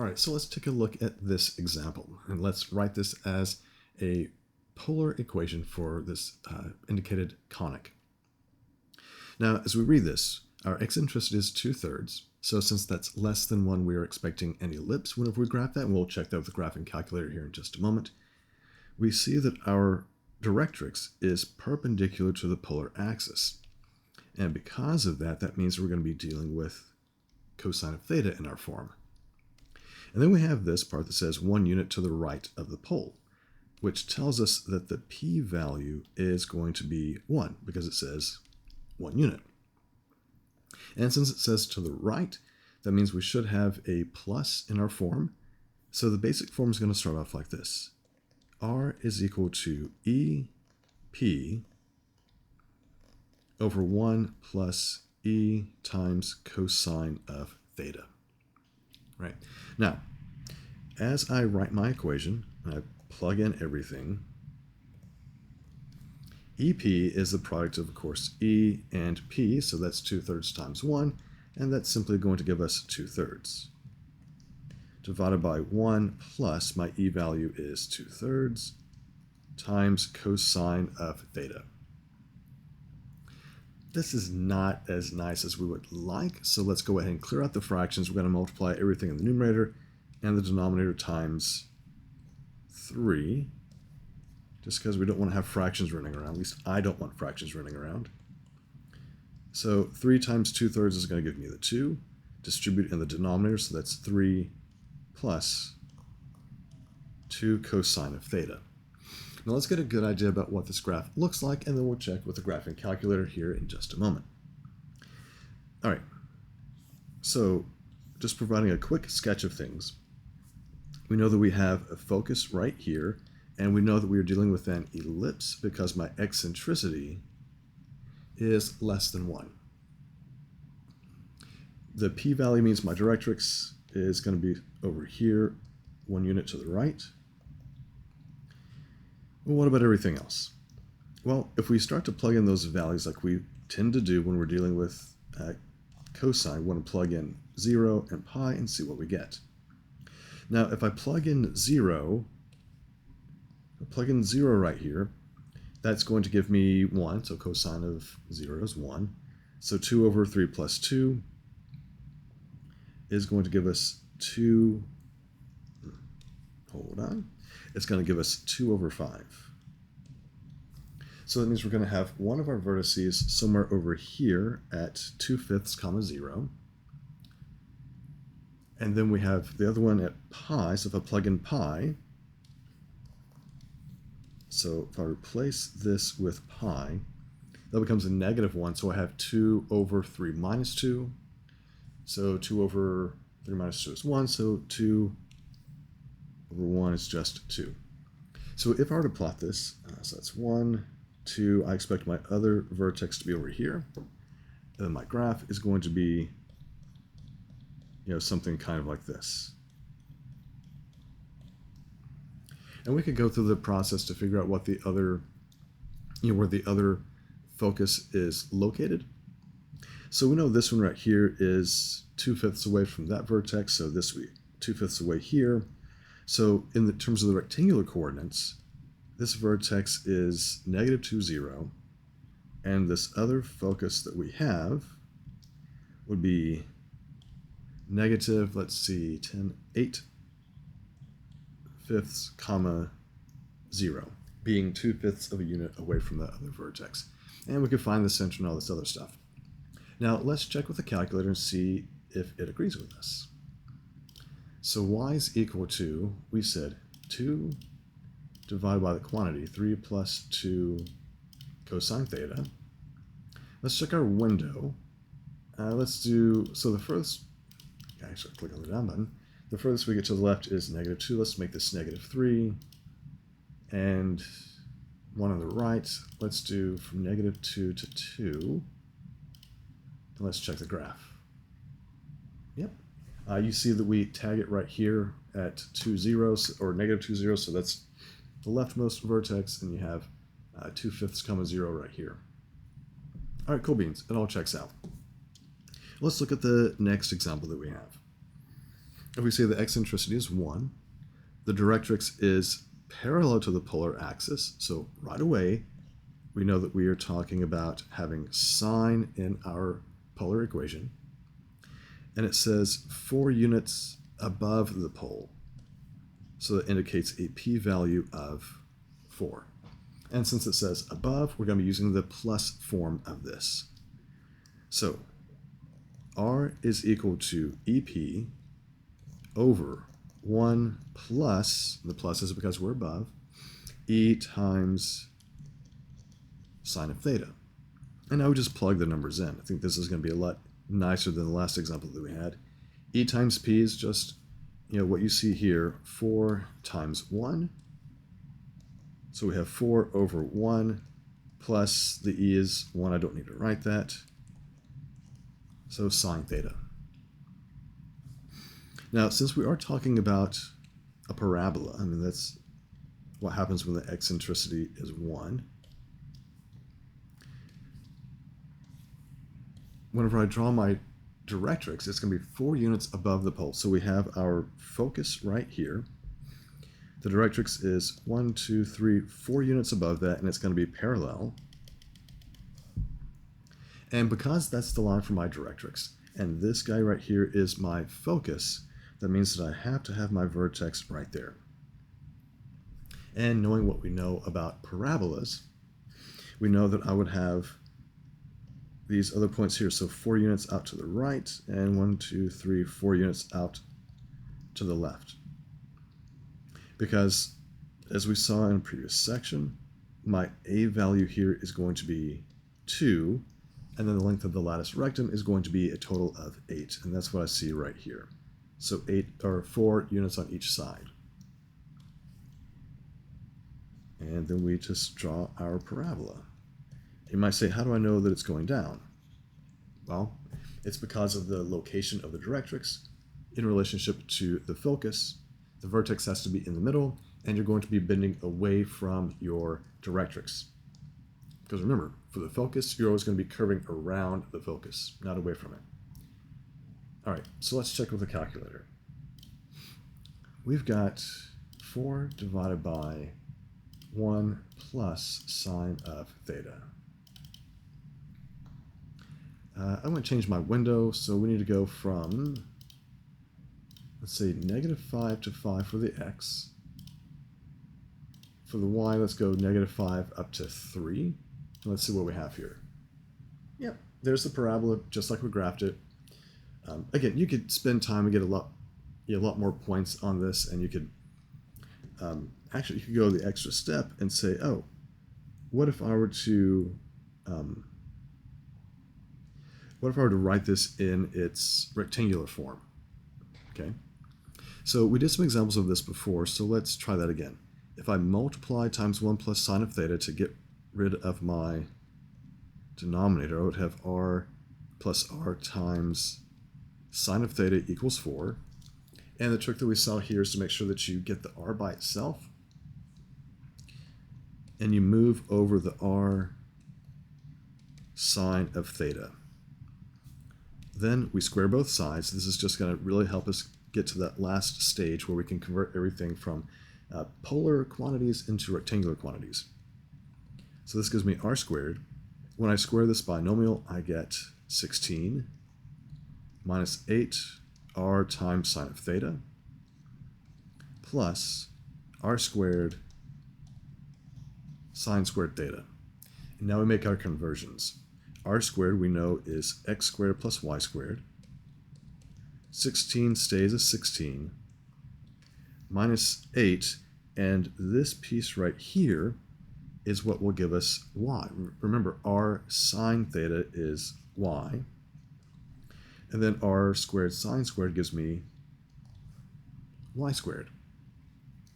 All right, so let's take a look at this example, and let's write this as a polar equation for this indicated conic. Now, as we read this, our eccentricity is 2/3. So since that's less than 1, we are expecting an ellipse whenever we graph that, and we'll check that with the graphing calculator here in just a moment. We see that our directrix is perpendicular to the polar axis. And because of that, that means we're going to be dealing with cosine of theta in our form. And then we have this part that says 1 unit to the right of the pole, which tells us that the p-value is going to be 1 because it says 1 unit. And since it says to the right, that means we should have a plus in our form. So the basic form is going to start off like this. R is equal to EP over 1 plus E times cosine of theta. Right. Now, as I write my equation, I plug in everything. EP is the product of course, E and P, so that's 2/3 times 1, and that's simply going to give us 2/3. Divided by 1 plus my E value is 2/3 times cosine of theta. This is not as nice as we would like, so let's go ahead and clear out the fractions. We're going to multiply everything in the numerator and the denominator times 3, just because we don't want to have fractions running around. At least I don't want fractions running around. So 3 times 2/3 is going to give me the 2. Distribute in the denominator, so that's 3 plus 2 cosine of theta. Now let's get a good idea about what this graph looks like, and then we'll check with the graphing calculator here in just a moment. All right, so just providing a quick sketch of things. We know that we have a focus right here, and we know that we are dealing with an ellipse because my eccentricity is less than 1. The p-value means my directrix is going to be over here, 1 unit to the right. Well, what about everything else? Well, if we start to plug in those values like we tend to do when we're dealing with cosine, we want to plug in 0 and pi and see what we get. Now, if I plug in 0 right here, that's going to give me 1, so cosine of 0 is 1. So 2 over 3 plus 2 is going to give us 2, hold on, it's going to give us 2 over 5. So that means we're going to have one of our vertices somewhere over here at 2/5, 0. And then we have the other one at pi, so if I plug in pi, so if I replace this with pi, that becomes a -1, so I have 2 over 3 minus 2. So 2 over 3 minus 2 is 1, so 2 over 1 is just 2. So if I were to plot this, so that's 1, 2, I expect my other vertex to be over here, and then my graph is going to be, something kind of like this. And we could go through the process to figure out what the other, where the other focus is located. So we know this one right here is 2/5 away from that vertex, so this will be 2/5 away here. So in the terms of the rectangular coordinates, this vertex is -2, 0, and this other focus that we have would be negative, let's see, 8/5, 0, being 2/5 of a unit away from the other vertex. And we could find the center and all this other stuff. Now let's check with the calculator and see if it agrees with us. So y is equal to, we said 2 divided by the quantity, 3 plus 2 cosine theta. Let's check our window. Let's do, so the furthest, actually click on the down button. The furthest we get to the left is -2. Let's make this -3. And one on the right, let's do from -2 to 2. And let's check the graph. Yep. You see that we tag it right here at 2 zeros, or -2 zeros, so that's the leftmost vertex, and you have 2/5, 0 right here. All right, cool beans. It all checks out. Let's look at the next example that we have. if we say the eccentricity is 1, the directrix is parallel to the polar axis, so right away we know that we are talking about having sine in our polar equation, and it says 4 units above the pole, so that indicates a p-value of 4. And since it says above, we're going to be using the plus form of this. So r is equal to EP over 1 plus, the plus is because we're above, E times sine of theta. And now we just plug the numbers in. I think this is going to be a lot nicer than the last example that we had. E times P is just, what you see here, 4 times 1. So we have 4 over 1 plus the E is 1. I don't need to write that. So sine theta. Now, since we are talking about a parabola, I mean, that's what happens when the eccentricity is 1. Whenever I draw my directrix, it's going to be 4 units above the pole. So we have our focus right here. The directrix is 1, 2, 3, 4 units above that, and it's going to be parallel. And because that's the line for my directrix, and this guy right here is my focus, that means that I have to have my vertex right there. And knowing what we know about parabolas, we know that I would have these other points here. So 4 units out to the right, and 1, 2, 3, 4 units out to the left. Because as we saw in a previous section, my A value here is going to be 2, and then the length of the lattice rectum is going to be a total of 8, and that's what I see right here. So 4 units on each side. And then we just draw our parabola. You might say, how do I know that it's going down? Well, it's because of the location of the directrix in relationship to the focus. The vertex has to be in the middle, and you're going to be bending away from your directrix. Because remember, for the focus, you're always going to be curving around the focus, not away from it. All right, so let's check with the calculator. We've got 4 divided by 1 plus sine of theta. I'm going to change my window, so we need to go from, let's say, -5 to 5 for the x. For the y, let's go -5 up to 3. Let's see what we have here. Yep, there's the parabola, just like we graphed it. Again, you could spend time and get a lot more points on this, and you could actually you could go the extra step and say, oh, what if I were to write this in its rectangular form? Okay, so we did some examples of this before, so let's try that again. If I multiply times 1 plus sine of theta to get rid of my denominator, I would have r plus r times sine of theta equals 4. And the trick that we saw here is to make sure that you get the r by itself, and you move over the r sine of theta. Then we square both sides. This is just going to really help us get to that last stage where we can convert everything from polar quantities into rectangular quantities. So this gives me r squared. When I square this binomial, I get 16 minus 8 r times sine of theta plus r squared sine squared theta. And now we make our conversions. R squared we know is x squared plus y squared. 16 stays as 16 minus 8, and this piece right here is what will give us y. Remember, r sine theta is y. And then r squared sine squared gives me y squared.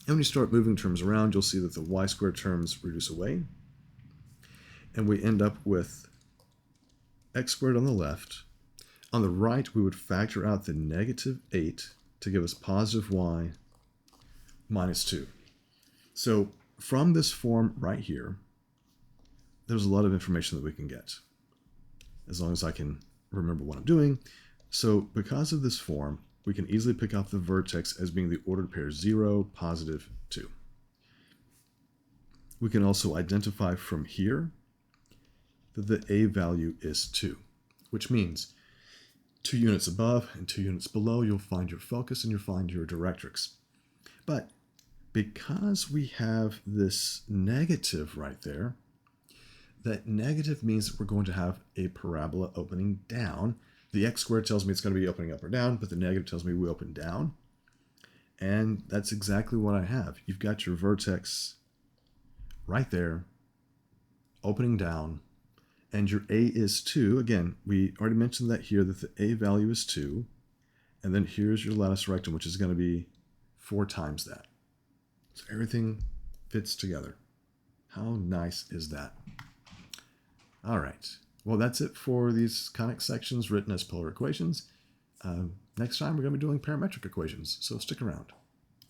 And when you start moving terms around, you'll see that the y squared terms reduce away. And we end up with x squared on the left. On the right, we would factor out the -8 to give us positive y minus 2. So from this form right here, there's a lot of information that we can get, as long as I can remember what I'm doing. So because of this form, we can easily pick out the vertex as being the ordered pair 0, positive 2. We can also identify from here that the A value is 2, which means 2 units above and 2 units below, you'll find your focus and you'll find your directrix. But because we have this negative right there, that negative means that we're going to have a parabola opening down. The x squared tells me it's going to be opening up or down, but the negative tells me we open down. And that's exactly what I have. You've got your vertex right there, opening down, and your A is 2. Again, we already mentioned that here, that the A value is 2. And then here's your latus rectum, which is going to be 4 times that. So everything fits together. How nice is that? All right. Well, that's it for these conic sections written as polar equations. Next time, we're going to be doing parametric equations, so stick around.